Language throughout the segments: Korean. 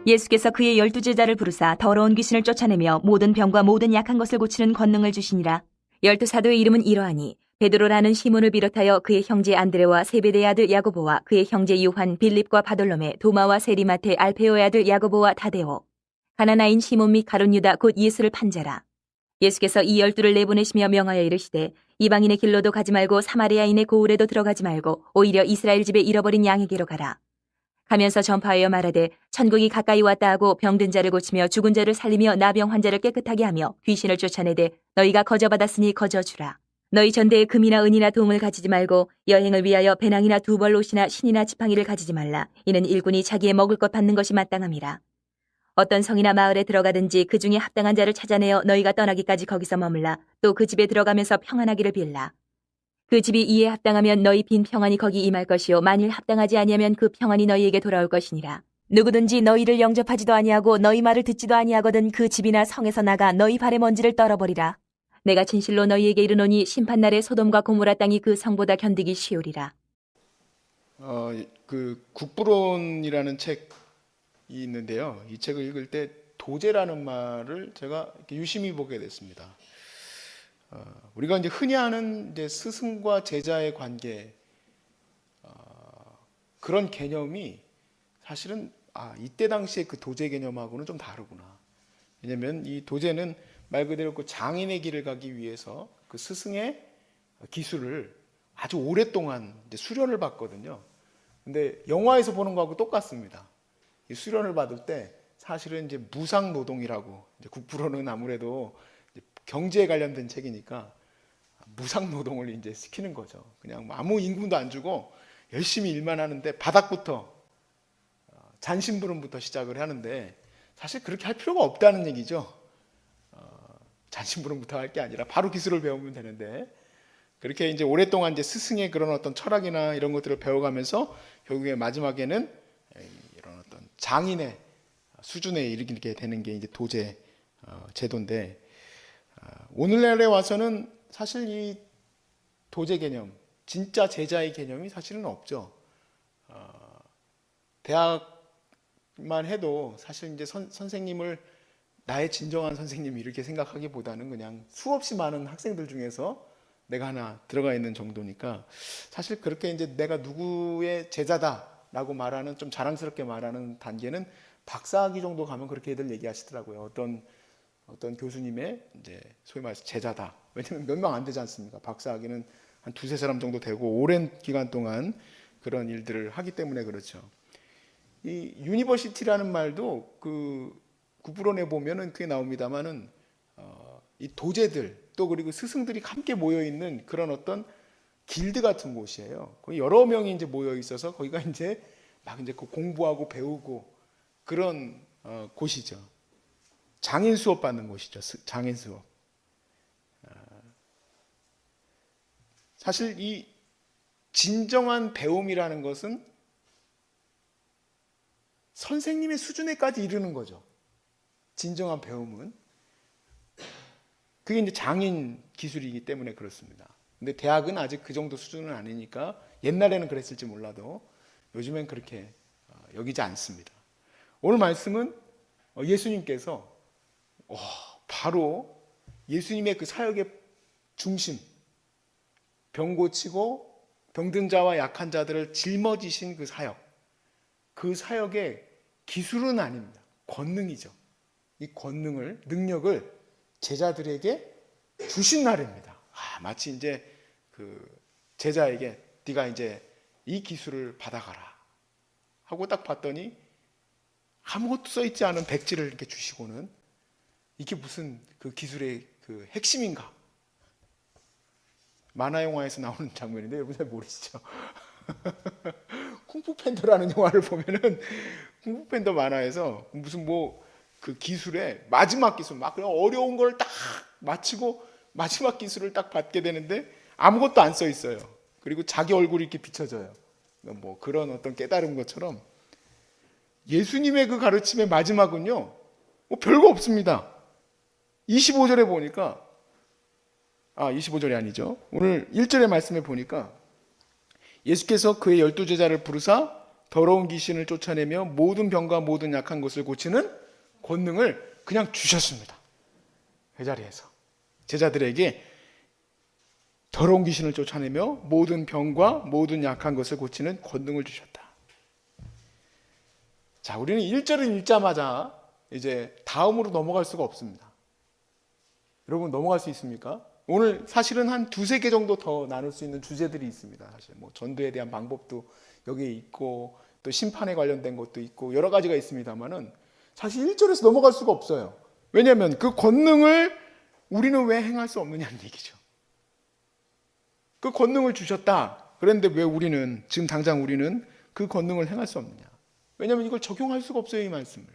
예수께서 그의 12제자를 부르사 더러운 귀신을 쫓아내며 모든 병과 모든 약한 것을 고치는 권능을 주시니라. 12사도의 이름은 이러하니 베드로라는 시몬을 비롯하여 그의 형제 안드레와 세베대의 아들 야고보와 그의 형제 요한, 빌립과 바돌로메, 도마와 세리마테, 알페오의 아들 야고보와 타데오, 가나나인 시몬 및 가룟 유다 곧 예수를 판 자라. 예수께서 이 12를 내보내시며 명하여 이르시되 이방인의 길로도 가지 말고 사마리아인의 고을에도 들어가지 말고 오히려 이스라엘 집에 잃어버린 양에게로 가라. 가면서 전파하여 말하되 천국이 가까이 왔다 하고 병든 자를 고치며 죽은 자를 살리며 나병 환자를 깨끗하게 하며 귀신을 쫓아내되 너희가 거저받았으니 거저주라. 너희 전대에 금이나 은이나 동을 가지지 말고 여행을 위하여 배낭이나 두벌 옷이나 신이나 지팡이를 가지지 말라. 이는 일꾼이 자기의 먹을 것 받는 것이 마땅함이라. 어떤 성이나 마을에 들어가든지 그 중에 합당한 자를 찾아내어 너희가 떠나기까지 거기서 머물라. 또 그 집에 들어가면서 평안하기를 빌라. 그 집이 이에 합당하면 너희 빈 평안이 거기 임할 것이요 만일 합당하지 아니하면 그 평안이 너희에게 돌아올 것이니라. 누구든지 너희를 영접하지도 아니하고 너희 말을 듣지도 아니하거든 그 집이나 성에서 나가 너희 발의 먼지를 떨어버리라. 내가 진실로 너희에게 이르노니 심판날에 소돔과 고모라 땅이 그 성보다 견디기 쉬우리라. 그 국부론이라는 책이 있는데요. 이 책을 읽을 때 도제라는 말을 제가 유심히 보게 됐습니다. 우리가 이제 흔히 아는 이제 스승과 제자의 관계, 그런 개념이 사실은 이때 당시에 그 도제 개념하고는 좀 다르구나. 왜냐하면 이 도제는 말 그대로 그 장인의 길을 가기 위해서 그 스승의 기술을 아주 오랫동안 이제 수련을 받거든요. 근데 영화에서 보는 거하고 똑같습니다. 이 수련을 받을 때 사실은 이제 무상 노동이라고, 이제 국부론은 아무래도 경제에 관련된 책이니까 무상 노동을 이제 시키는 거죠. 그냥 아무 임금도 안 주고 열심히 일만 하는데 바닥부터 잔심부름부터 시작을 하는데 사실 그렇게 할 필요가 없다는 얘기죠. 잔심부름부터 할 게 아니라 바로 기술을 배우면 되는데 그렇게 이제 오랫동안 이제 스승의 그런 어떤 철학이나 이런 것들을 배워가면서 결국에 마지막에는 이런 어떤 장인의 수준에 이르게 되는 게 이제 도제 제도인데, 오늘날에 와서는 사실 이 도제 개념, 진짜 제자의 개념이 사실은 없죠. 대학만 해도 사실 이제 선생님을 나의 진정한 선생님 이렇게 생각하기보다는 그냥 수없이 많은 학생들 중에서 내가 하나 들어가 있는 정도니까 사실 그렇게 이제 내가 누구의 제자다라고 말하는, 좀 자랑스럽게 말하는 단계는 박사학위 정도 가면 그렇게 애들 얘기하시더라고요. 어떤 교수님의 이제 소위 말해서 제자다. 왜냐면 몇 명 안 되지 않습니까? 박사학위는 한 두세 사람 정도 되고 오랜 기간 동안 그런 일들을 하기 때문에 그렇죠. 이 유니버시티라는 말도 그 국부론에 보면은 그게 나옵니다만은 이 도제들 또 그리고 스승들이 함께 모여 있는 그런 어떤 길드 같은 곳이에요. 거기 여러 명이 이제 모여 있어서 거기가 이제 막 이제 공부하고 배우고 그런 곳이죠. 장인 수업 받는 곳이죠. 장인 수업. 사실 이 진정한 배움이라는 것은 선생님의 수준에까지 이르는 거죠. 진정한 배움은. 그게 이제 장인 기술이기 때문에 그렇습니다. 근데 대학은 아직 그 정도 수준은 아니니까 옛날에는 그랬을지 몰라도 요즘엔 그렇게 여기지 않습니다. 오늘 말씀은 예수님께서 바로 예수님의 그 사역의 중심, 병 고치고 병든 자와 약한 자들을 짊어지신 그 사역의 기술은 아닙니다. 권능이죠. 이 권능을, 능력을 제자들에게 주신 날입니다. 마치 이제 그 제자에게 네가 이제 이 기술을 받아가라 하고 딱 봤더니 아무것도 써있지 않은 백지를 이렇게 주시고는 이게 무슨 그 기술의 그 핵심인가? 만화 영화에서 나오는 장면인데 여러분 잘 모르시죠? 쿵푸팬더라는 영화를 보면은 쿵푸팬더 만화에서 무슨 그 기술의 마지막 기술, 막 그냥 어려운 걸 딱 마치고 마지막 기술을 딱 받게 되는데 아무것도 안 써 있어요. 그리고 자기 얼굴이 이렇게 비춰져요. 그런 어떤 깨달은 것처럼 예수님의 그 가르침의 마지막은요, 별거 없습니다. 25절에 보니까 25절이 아니죠. 오늘 1절의 말씀에 보니까 예수께서 그의 12제자를 부르사 더러운 귀신을 쫓아내며 모든 병과 모든 약한 것을 고치는 권능을 그냥 주셨습니다. 그 자리에서 제자들에게 더러운 귀신을 쫓아내며 모든 병과 모든 약한 것을 고치는 권능을 주셨다. 자, 우리는 1절을 읽자마자 이제 다음으로 넘어갈 수가 없습니다. 여러분 넘어갈 수 있습니까? 오늘 사실은 한 두세 개 정도 더 나눌 수 있는 주제들이 있습니다. 사실 뭐 전도에 대한 방법도 여기에 있고 또 심판에 관련된 것도 있고 여러 가지가 있습니다만은 사실 1절에서 넘어갈 수가 없어요. 왜냐하면 그 권능을 우리는 왜 행할 수 없느냐는 얘기죠. 그 권능을 주셨다. 그런데 왜 우리는 지금 당장 우리는 그 권능을 행할 수 없느냐? 왜냐하면 이걸 적용할 수가 없어요, 이 말씀을.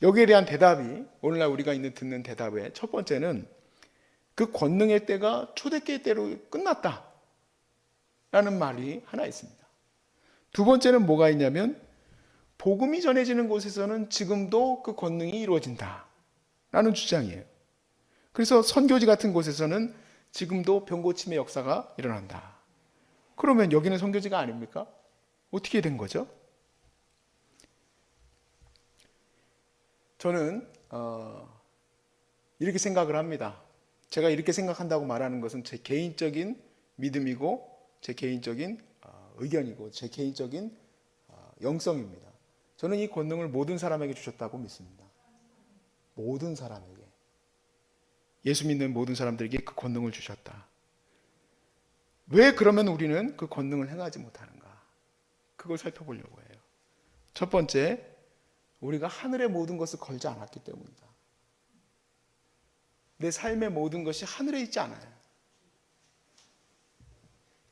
여기에 대한 대답이 오늘날 우리가 듣는 대답의 첫 번째는 그 권능의 때가 초대교회 때로 끝났다 라는 말이 하나 있습니다. 두 번째는 뭐가 있냐면 복음이 전해지는 곳에서는 지금도 그 권능이 이루어진다 라는 주장이에요. 그래서 선교지 같은 곳에서는 지금도 병고침의 역사가 일어난다. 그러면 여기는 선교지가 아닙니까? 어떻게 된 거죠? 저는 이렇게 생각을 합니다. 제가 이렇게 생각한다고 말하는 것은 제 개인적인 믿음이고 제 개인적인 의견이고 제 개인적인 영성입니다. 저는 이 권능을 모든 사람에게 주셨다고 믿습니다. 모든 사람에게. 예수 믿는 모든 사람들에게 그 권능을 주셨다. 왜 그러면 우리는 그 권능을 행하지 못하는가? 그걸 살펴보려고 해요. 첫 번째, 우리가 하늘의 모든 것을 걸지 않았기 때문이다. 내 삶의 모든 것이 하늘에 있지 않아요.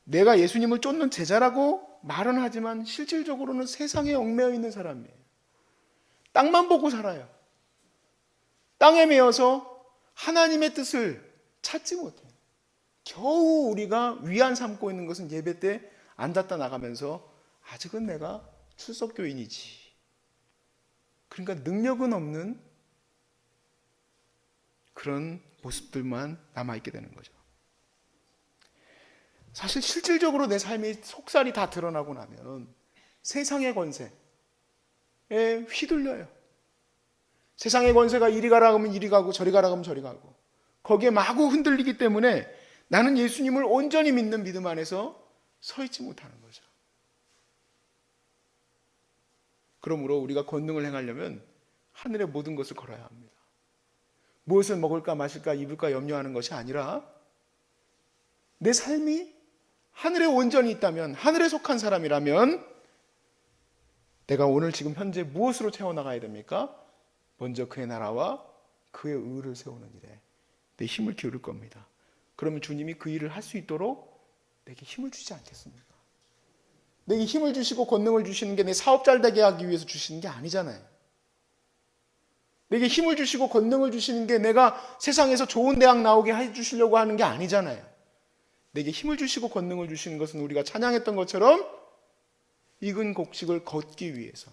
내가 예수님을 쫓는 제자라고 말은 하지만 실질적으로는 세상에 얽매여 있는 사람이에요. 땅만 보고 살아요. 땅에 매여서 하나님의 뜻을 찾지 못해요. 겨우 우리가 위안 삼고 있는 것은 예배 때 앉았다 나가면서 아직은 내가 출석교인이지. 그러니까 능력은 없는 그런 모습들만 남아있게 되는 거죠. 사실 실질적으로 내 삶의 속살이 다 드러나고 나면 세상의 권세에 휘둘려요. 세상의 권세가 이리 가라 하면 이리 가고 저리 가라 하면 저리 가고 거기에 마구 흔들리기 때문에 나는 예수님을 온전히 믿는 믿음 안에서 서 있지 못하는 거죠. 그러므로 우리가 권능을 행하려면 하늘의 모든 것을 걸어야 합니다. 무엇을 먹을까 마실까 입을까 염려하는 것이 아니라 내 삶이 하늘에 온전히 있다면, 하늘에 속한 사람이라면 내가 오늘 지금 현재 무엇으로 채워나가야 됩니까? 먼저 그의 나라와 그의 의를 세우는 일에 내 힘을 기울일 겁니다. 그러면 주님이 그 일을 할 수 있도록 내게 힘을 주지 않겠습니까? 내게 힘을 주시고 권능을 주시는 게 내 사업 잘 되게 하기 위해서 주시는 게 아니잖아요. 내게 힘을 주시고 권능을 주시는 게 내가 세상에서 좋은 대학 나오게 해주시려고 하는 게 아니잖아요. 내게 힘을 주시고 권능을 주시는 것은 우리가 찬양했던 것처럼 익은 곡식을 걷기 위해서,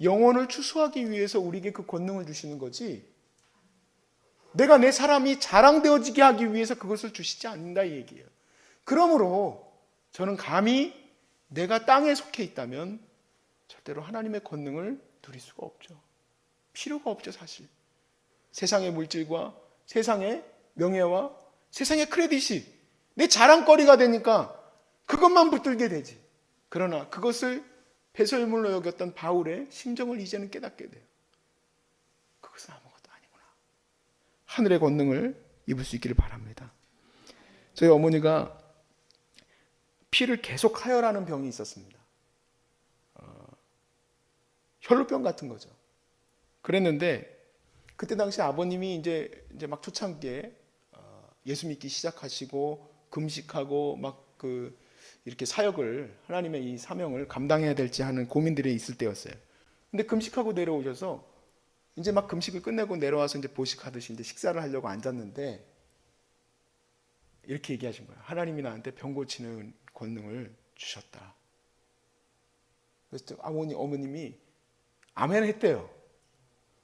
영혼을 추수하기 위해서 우리에게 그 권능을 주시는 거지, 내가 내 사람이 자랑되어지게 하기 위해서 그것을 주시지 않는다 이 얘기예요. 그러므로 저는 감히 내가 땅에 속해 있다면 절대로 하나님의 권능을 누릴 수가 없죠. 필요가 없죠, 사실. 세상의 물질과 세상의 명예와 세상의 크레딧이 내 자랑거리가 되니까 그것만 붙들게 되지. 그러나 그것을 배설물로 여겼던 바울의 심정을 이제는 깨닫게 돼요. 그것은 아무것도 아니구나. 하늘의 권능을 입을 수 있기를 바랍니다. 저희 어머니가 피를 계속 하혈하는 병이 있었습니다. 혈루병 같은 거죠. 그랬는데 그때 당시 아버님이 이제 막 초창기에 예수 믿기 시작하시고 금식하고 막 이렇게 사역을, 하나님의 이 사명을 감당해야 될지 하는 고민들이 있을 때였어요. 근데 금식하고 내려오셔서 이제 막 금식을 끝내고 내려와서 이제 보식하듯이 이제 식사를 하려고 앉았는데 이렇게 얘기하신 거예요. 하나님이 나한테 병 고치는 권능을 주셨다. 그래서 어머님이 아멘 했대요.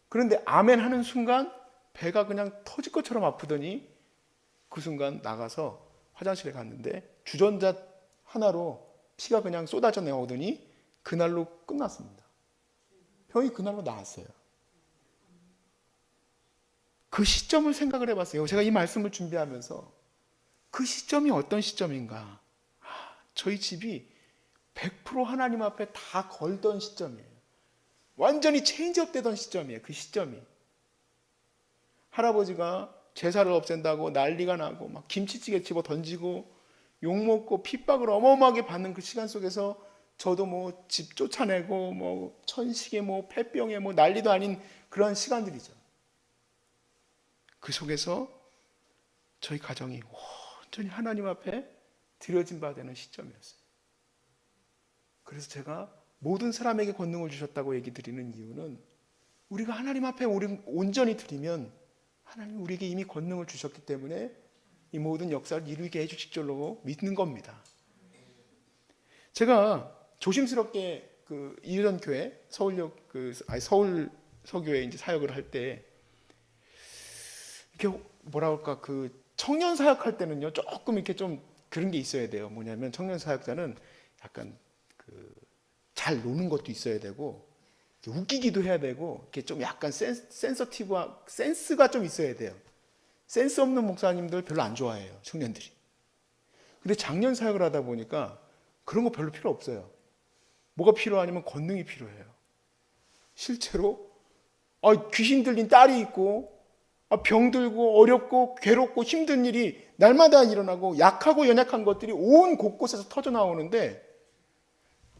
그런데 아멘 하는 순간 배가 그냥 터질 것처럼 아프더니 그 순간 나가서 화장실에 갔는데 주전자 하나로 피가 그냥 쏟아져 나오더니 그날로 끝났습니다. 병이 그날로 나았어요. 그 시점을 생각을 해봤어요. 제가 이 말씀을 준비하면서 그 시점이 어떤 시점인가. 저희 집이 100% 하나님 앞에 다 걸던 시점이에요. 완전히 체인지업 되던 시점이에요. 그 시점이. 할아버지가 제사를 없앤다고 난리가 나고 막 김치찌개 집어 던지고 욕먹고 핍박을 어마어마하게 받는 그 시간 속에서 저도 뭐 집 쫓아내고 뭐 천식에 뭐 폐병에 뭐 난리도 아닌 그런 시간들이죠. 그 속에서 저희 가정이 완전히 하나님 앞에 드려진 바 되는 시점이었어요. 그래서 제가 모든 사람에게 권능을 주셨다고 얘기 드리는 이유는 우리가 하나님 앞에 온전히 드리면 하나님 우리에게 이미 권능을 주셨기 때문에 이 모든 역사를 이루게 해주실 줄로 믿는 겁니다. 제가 조심스럽게 그 이전 교회 서울 서교에 이제 사역을 할 때 이렇게 뭐라 그럴까 그 청년 사역할 때는요 조금 이렇게 좀 그런 게 있어야 돼요. 뭐냐면 청년 사역자는 약간 그 잘 노는 것도 있어야 되고 웃기기도 해야 되고 이렇게 좀 약간 센서티브와 센스가 좀 있어야 돼요. 센스 없는 목사님들 별로 안 좋아해요, 청년들이. 근데 장년 사역을 하다 보니까 그런 거 별로 필요 없어요. 뭐가 필요하냐면 권능이 필요해요. 실제로 귀신 들린 딸이 있고 병들고 어렵고 괴롭고 힘든 일이 날마다 일어나고 약하고 연약한 것들이 온 곳곳에서 터져 나오는데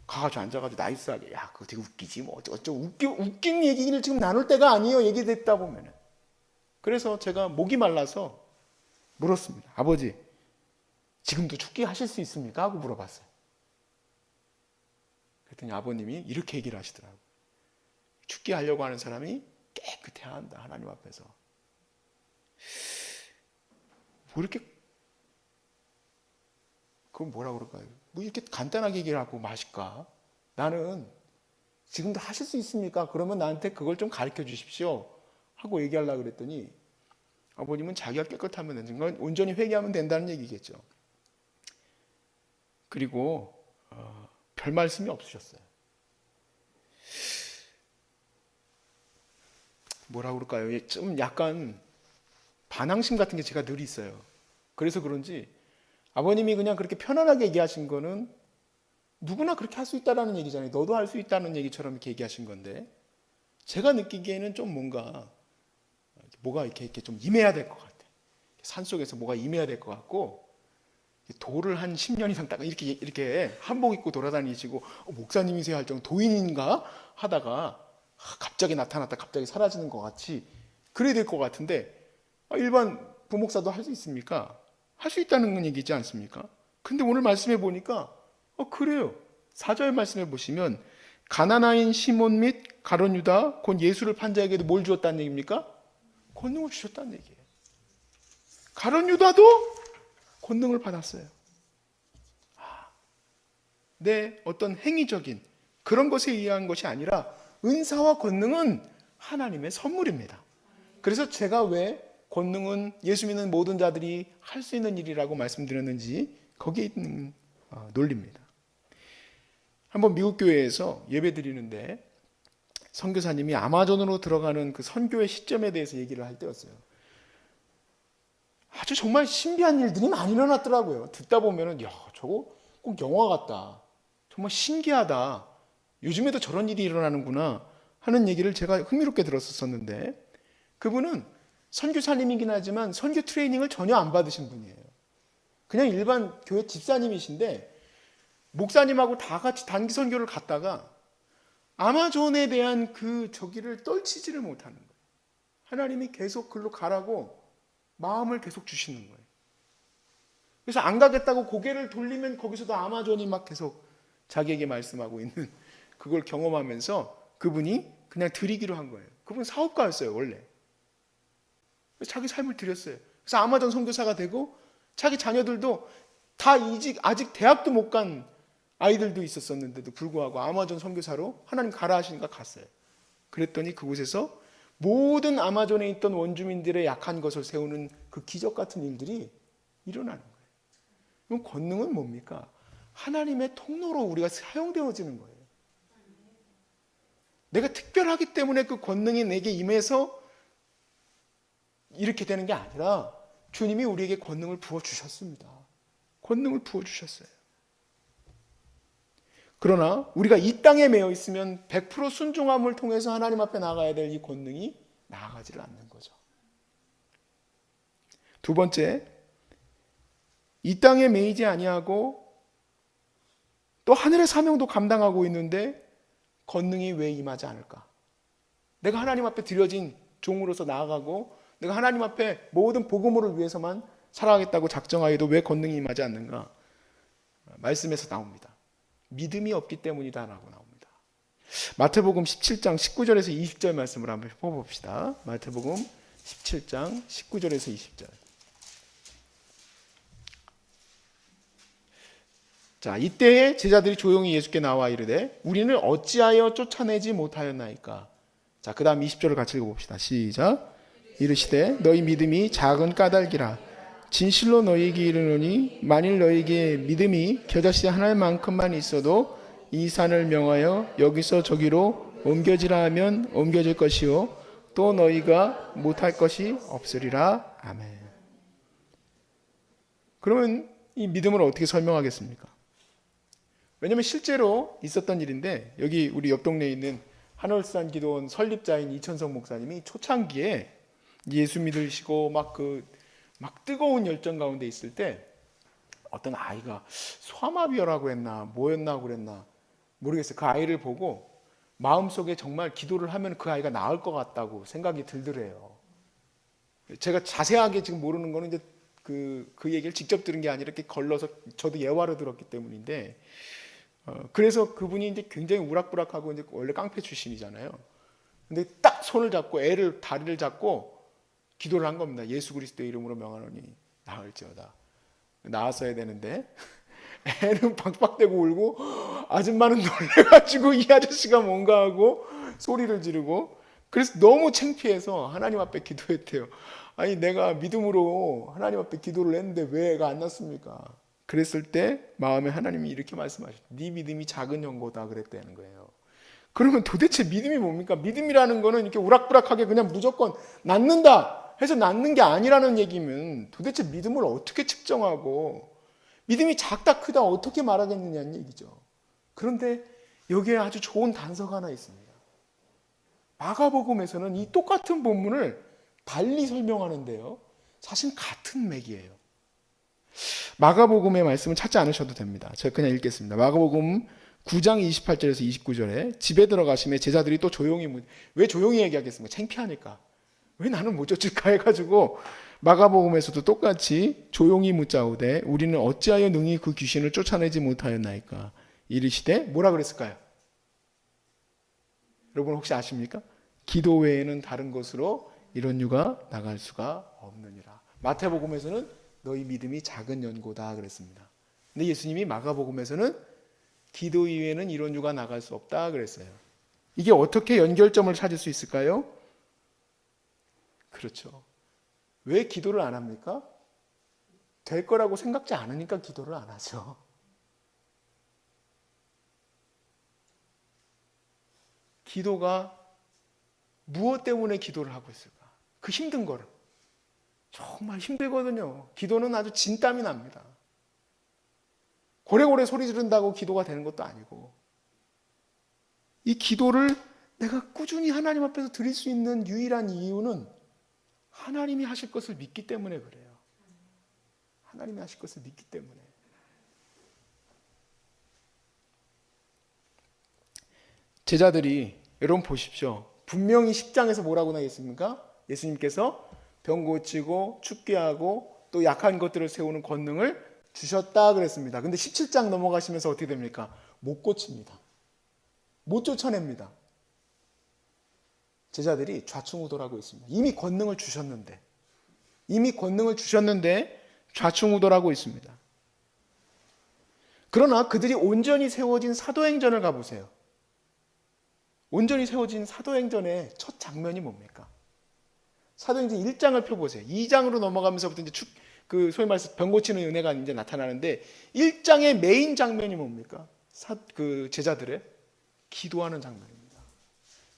가가지고 앉아가지고 나이스하게 야 그거 되게 웃기지 뭐 어쩌고 웃긴 얘기를 지금 나눌 때가 아니에요. 얘기 듣다 보면은. 그래서 제가 목이 말라서 물었습니다. 아버지 지금도 축기 하실 수 있습니까? 하고 물어봤어요. 그랬더니 아버님이 이렇게 얘기를 하시더라고요. 축기 하려고 하는 사람이 깨끗해야 한다. 하나님 앞에서. 뭐 이렇게 그건 뭐라 그럴까요? 뭐 이렇게 간단하게 얘기를 하고 마실까? 나는 지금도 하실 수 있습니까? 그러면 나한테 그걸 좀 가르쳐 주십시오. 하고 얘기하려고 그랬더니 아버님은 자기가 깨끗하면 되는 건 온전히 회개하면 된다는 얘기겠죠. 그리고 별 말씀이 없으셨어요. 뭐라 그럴까요? 좀 약간 반항심 같은 게 제가 늘 있어요. 그래서 그런지 아버님이 그냥 그렇게 편안하게 얘기하신 거는 누구나 그렇게 할 수 있다는 얘기잖아요. 너도 할 수 있다는 얘기처럼 이렇게 얘기하신 건데 제가 느끼기에는 좀 뭐가 이렇게 좀 임해야 될 것 같아요. 산속에서 뭐가 임해야 될 것 같고 돌을 한 10년 이상 딱 이렇게 한복 입고 돌아다니시고 목사님이세요 할 정도 도인인가 하다가 갑자기 나타났다 갑자기 사라지는 것 같이 그래야 될 것 같은데 일반 부목사도 할 수 있습니까? 할 수 있다는 얘기지 않습니까? 근데 오늘 말씀해 보니까 그래요. 4절 말씀해 보시면 가나나인 시몬 및 가룟 유다 곧 예수를 판 자에게도 뭘 주었다는 얘기입니까? 권능을 주셨다는 얘기예요. 가룟 유다도 권능을 받았어요. 내 어떤 행위적인 그런 것에 의한 것이 아니라 은사와 권능은 하나님의 선물입니다. 그래서 제가 왜 권능은 예수 믿는 모든 자들이 할 수 있는 일이라고 말씀드렸는지 거기에 있는 논리입니다. 한번 미국 교회에서 예배 드리는데 선교사님이 아마존으로 들어가는 그 선교의 시점에 대해서 얘기를 할 때였어요. 아주 정말 신비한 일들이 많이 일어났더라고요. 듣다 보면은 야 저거 꼭 영화 같다. 정말 신기하다. 요즘에도 저런 일이 일어나는구나 하는 얘기를 제가 흥미롭게 들었었는데 그분은 선교사님이긴 하지만 선교 트레이닝을 전혀 안 받으신 분이에요. 그냥 일반 교회 집사님이신데 목사님하고 다 같이 단기 선교를 갔다가 아마존에 대한 그 저기를 떨치지를 못하는 거예요. 하나님이 계속 글로 가라고 마음을 계속 주시는 거예요. 그래서 안 가겠다고 고개를 돌리면 거기서도 아마존이 막 계속 자기에게 말씀하고 있는 그걸 경험하면서 그분이 그냥 드리기로 한 거예요. 그분 사업가였어요, 원래. 자기 삶을 드렸어요. 그래서 아마존 선교사가 되고 자기 자녀들도 다 아직 대학도 못 간 아이들도 있었었는데도 불구하고 아마존 선교사로 하나님 가라 하시니까 갔어요. 그랬더니 그곳에서 모든 아마존에 있던 원주민들의 약한 것을 세우는 그 기적 같은 일들이 일어나는 거예요. 그럼 권능은 뭡니까? 하나님의 통로로 우리가 사용되어지는 거예요. 내가 특별하기 때문에 그 권능이 내게 임해서 이렇게 되는 게 아니라 주님이 우리에게 권능을 부어주셨습니다. 권능을 부어주셨어요. 그러나 우리가 이 땅에 매여 있으면 100% 순종함을 통해서 하나님 앞에 나가야 될 이 권능이 나아가지를 않는 거죠. 두 번째, 이 땅에 매이지 아니하고 또 하늘의 사명도 감당하고 있는데 권능이 왜 임하지 않을까? 내가 하나님 앞에 드려진 종으로서 나아가고 내가 하나님 앞에 모든 복음을 위해서만 살아가겠다고 작정하여도 왜 권능이 임하지 않는가? 말씀에서 나옵니다. 믿음이 없기 때문이다라고 나옵니다. 마태복음 17장 19절에서 20절 말씀을 한번 뽑아봅시다. 마태복음 17장 19절에서 20절. 자, 이때에 제자들이 조용히 예수께 나와 이르되 우리는 어찌하여 쫓아내지 못하였나이까? 자, 그 다음 20절을 같이 읽어봅시다. 시작. 이르시되 너희 믿음이 작은 까닭이라. 진실로 너희에게 이르노니 만일 너희에게 믿음이 겨자씨 하나만큼만 있어도 이 산을 명하여 여기서 저기로 옮겨지라 하면 옮겨질 것이요 또 너희가 못할 것이 없으리라. 아멘. 그러면 이 믿음을 어떻게 설명하겠습니까? 왜냐하면 실제로 있었던 일인데 여기 우리 옆 동네에 있는 한월산 기도원 설립자인 이천성 목사님이 초창기에 예수 믿으시고 막 뜨거운 열정 가운데 있을 때 어떤 아이가 소아마비라고 했나 뭐였나 그랬나 모르겠어요. 그 아이를 보고 마음속에 정말 기도를 하면 그 아이가 나을 것 같다고 생각이 들더래요. 제가 자세하게 지금 모르는 거는 이제 그 얘기를 직접 들은 게 아니라 이렇게 걸러서 저도 예화로 들었기 때문인데 그래서 그분이 이제 굉장히 우락부락하고 이제 원래 깡패 출신이잖아요. 근데 딱 손을 잡고 다리를 잡고 기도를 한 겁니다. 예수 그리스도의 이름으로 명하노니 나을지어다. 나았어야 되는데 애는 박박대고 울고 아줌마는 놀래가지고 이 아저씨가 뭔가 하고 소리를 지르고 그래서 너무 창피해서 하나님 앞에 기도했대요. 아니 내가 믿음으로 하나님 앞에 기도를 했는데 왜 애가 안 났습니까? 그랬을 때 마음에 하나님이 이렇게 말씀하셨죠. 네 믿음이 작은 연고다 그랬다는 거예요. 그러면 도대체 믿음이 뭡니까? 믿음이라는 거는 이렇게 우락부락하게 그냥 무조건 낫는다 해서 낫는 게 아니라는 얘기면 도대체 믿음을 어떻게 측정하고 믿음이 작다 크다 어떻게 말하겠느냐는 얘기죠. 그런데 여기에 아주 좋은 단서가 하나 있습니다. 마가복음에서는 이 똑같은 본문을 달리 설명하는데요. 사실 같은 맥이에요. 마가복음의 말씀을 찾지 않으셔도 됩니다. 제가 그냥 읽겠습니다. 마가복음 9장 28절에서 29절에 집에 들어가시면 제자들이 또 왜 조용히 얘기하겠습니까? 창피하니까. 왜 나는 못 쫓을까 해가지고 마가복음에서도 똑같이 조용히 묻자오되 우리는 어찌하여 능히 그 귀신을 쫓아내지 못하였나이까? 이르시되 뭐라 그랬을까요? 여러분 혹시 아십니까? 기도 외에는 다른 것으로 이런 유가 나갈 수가 없느니라. 마태복음에서는 너희 믿음이 작은 연고다 그랬습니다. 근데 예수님이 마가복음에서는 기도 이외에는 이런 유가 나갈 수 없다 그랬어요. 이게 어떻게 연결점을 찾을 수 있을까요? 그렇죠. 왜 기도를 안 합니까? 될 거라고 생각지 않으니까 기도를 안 하죠. 기도가 무엇 때문에 기도를 하고 있을까? 그 힘든 거를. 정말 힘들거든요. 기도는 아주 진땀이 납니다. 고래고래 소리 지른다고 기도가 되는 것도 아니고 이 기도를 내가 꾸준히 하나님 앞에서 드릴 수 있는 유일한 이유는 하나님이 하실 것을 믿기 때문에 그래요. 하나님이 하실 것을 믿기 때문에. 제자들이 여러분 보십시오. 분명히 10장에서 뭐라고 나있습니까? 예수님께서 병 고치고 죽게 하고 또 약한 것들을 세우는 권능을 주셨다 그랬습니다. 근데 17장 넘어가시면서 어떻게 됩니까? 못 고칩니다. 못 쫓아냅니다. 제자들이 좌충우돌하고 있습니다. 이미 권능을 주셨는데 좌충우돌하고 있습니다. 그러나 그들이 온전히 세워진 사도행전을 가보세요. 온전히 세워진 사도행전의 첫 장면이 뭡니까? 사도행전 1장을 펴보세요. 2장으로 넘어가면서부터 이제 그 소위 말해서 병 고치는 은혜가 이제 나타나는데 1장의 메인 장면이 뭡니까? 그 제자들의 기도하는 장면입니다.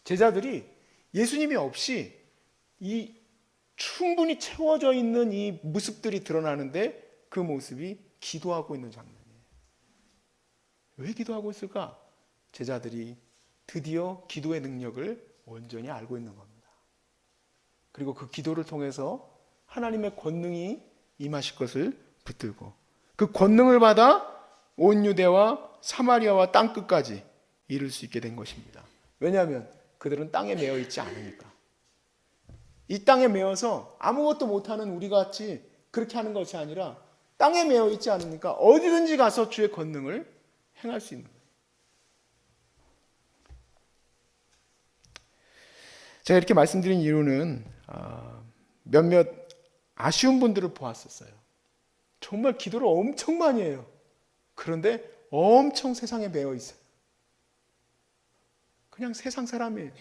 제자들이 예수님이 없이 이 충분히 채워져 있는 이 모습들이 드러나는데 그 모습이 기도하고 있는 장면이에요. 왜 기도하고 있을까? 제자들이 드디어 기도의 능력을 온전히 알고 있는 겁니다. 그리고 그 기도를 통해서 하나님의 권능이 임하실 것을 붙들고 그 권능을 받아 온 유대와 사마리아와 땅끝까지 이룰 수 있게 된 것입니다. 왜냐하면 그들은 땅에 매여 있지 않으니까. 이 땅에 매여서 아무것도 못하는 우리 같이 그렇게 하는 것이 아니라 땅에 매여 있지 않으니까 어디든지 가서 주의 권능을 행할 수 있는 거예요. 제가 이렇게 말씀드린 이유는 몇몇 아쉬운 분들을 보았었어요. 정말 기도를 엄청 많이 해요. 그런데 엄청 세상에 매여 있어요. 그냥 세상 사람이에요.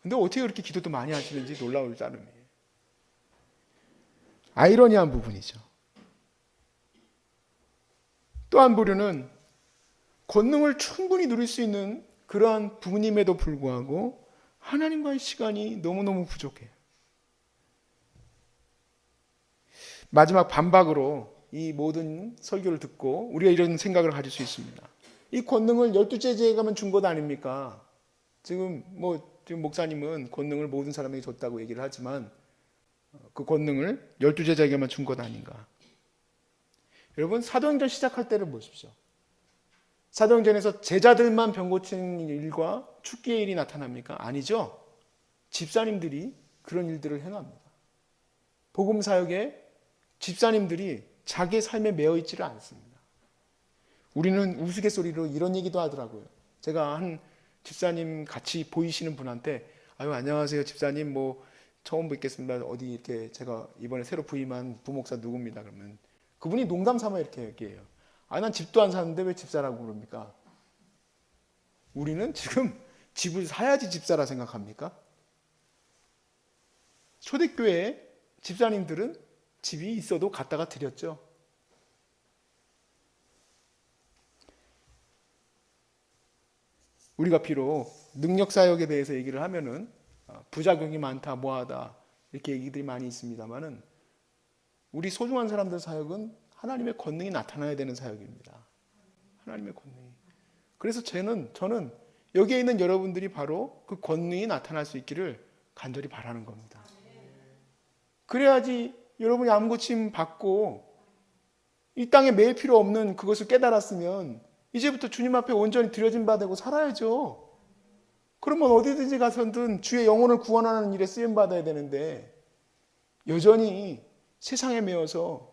근데 어떻게 그렇게 기도도 많이 하시는지 놀라울 따름이에요. 아이러니한 부분이죠. 또 한 부류는 권능을 충분히 누릴 수 있는 그러한 부분임에도 불구하고 하나님과의 시간이 너무너무 부족해요. 마지막 반박으로 이 모든 설교를 듣고 우리가 이런 생각을 가질 수 있습니다. 이 권능을 12째 제자에게만 준 것 아닙니까? 지금 목사님은 권능을 모든 사람에게 줬다고 얘기를 하지만 그 권능을 12제자에게만 준 것 아닌가? 여러분 사도행전 시작할 때를 보십시오. 사도행전에서 제자들만 병 고치는 일과 축기의 일이 나타납니까? 아니죠. 집사님들이 그런 일들을 행합니다. 복음 사역에 집사님들이 자기의 삶에 매여 있지를 않습니다. 우리는 우스갯소리로 이런 얘기도 하더라고요. 제가 한 집사님 같이 보이시는 분한테 안녕하세요 집사님 처음 뵙겠습니다. 어디 이렇게 제가 이번에 새로 부임한 부목사 누구입니다. 그러면 그분이 농담 삼아 이렇게 얘기해요. 난 집도 안 사는데 왜 집사라고 그럽니까? 우리는 지금 집을 사야지 집사라 생각합니까? 초대교회 집사님들은 집이 있어도 갖다가 드렸죠. 우리가 비록 능력사역에 대해서 얘기를 하면은 부작용이 많다, 뭐하다 이렇게 얘기들이 많이 있습니다만은 우리 소중한 사람들 사역은 하나님의 권능이 나타나야 되는 사역입니다. 하나님의 권능이. 그래서 저는 여기에 있는 여러분들이 바로 그 권능이 나타날 수 있기를 간절히 바라는 겁니다. 그래야지 여러분이 암 고침 받고 이 땅에 매일 필요 없는 그것을 깨달았으면 이제부터 주님 앞에 온전히 드려진 바 되고 살아야죠. 그러면 어디든지 가서든 주의 영혼을 구원하는 일에 쓰임 받아야 되는데 여전히 세상에 매여서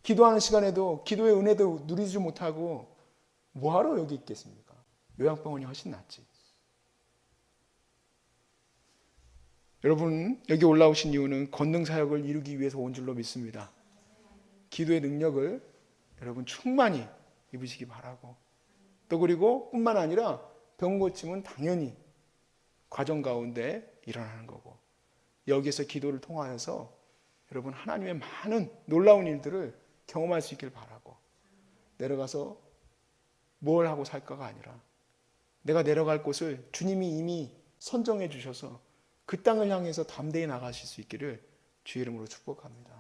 기도하는 시간에도 기도의 은혜도 누리지 못하고 뭐하러 여기 있겠습니까? 요양병원이 훨씬 낫지. 여러분 여기 올라오신 이유는 권능 사역을 이루기 위해서 온 줄로 믿습니다. 기도의 능력을 여러분 충만히 입으시기 바라고 또 그리고 뿐만 아니라 병 고침은 당연히 과정 가운데 일어나는 거고 여기에서 기도를 통하여서 여러분 하나님의 많은 놀라운 일들을 경험할 수 있길 바라고 내려가서 뭘 하고 살까가 아니라 내가 내려갈 곳을 주님이 이미 선정해 주셔서 그 땅을 향해서 담대히 나가실 수 있기를 주의 이름으로 축복합니다.